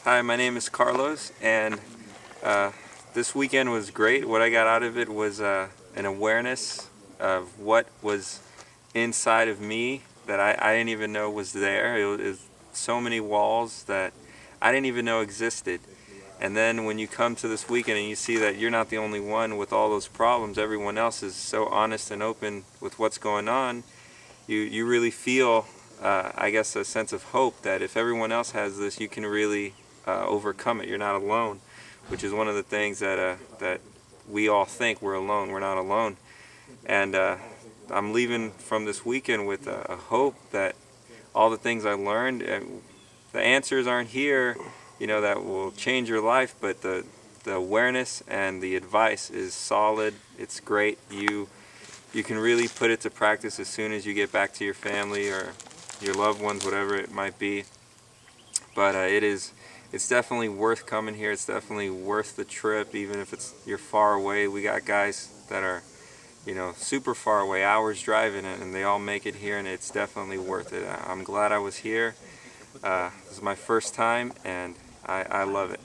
Hi, my name is Carlos, and uh, this weekend was great. What I got out of it was an awareness of what was inside of me that I didn't even know was there. It was so many walls that I didn't even know existed. And then when you come to this weekend and you see that you're not the only one with all those problems, everyone else is so honest and open with what's going on, you really feel, I guess, a sense of hope that if everyone else has this, you can really overcome it. You're not alone, which is one of the things that we all think we're alone. We're not alone, and I'm leaving from this weekend with a hope that all the things I learned, the answers aren't here, that will change your life, but the awareness and the advice is solid. It's great. You can really put it to practice as soon as you get back to your family or your loved ones, whatever it might be. But it's definitely worth coming here. It's definitely worth the trip, even if you're far away. We got guys that are, super far away, hours driving, and they all make it here, and it's definitely worth it. I'm glad I was here. This is my first time, and I love it.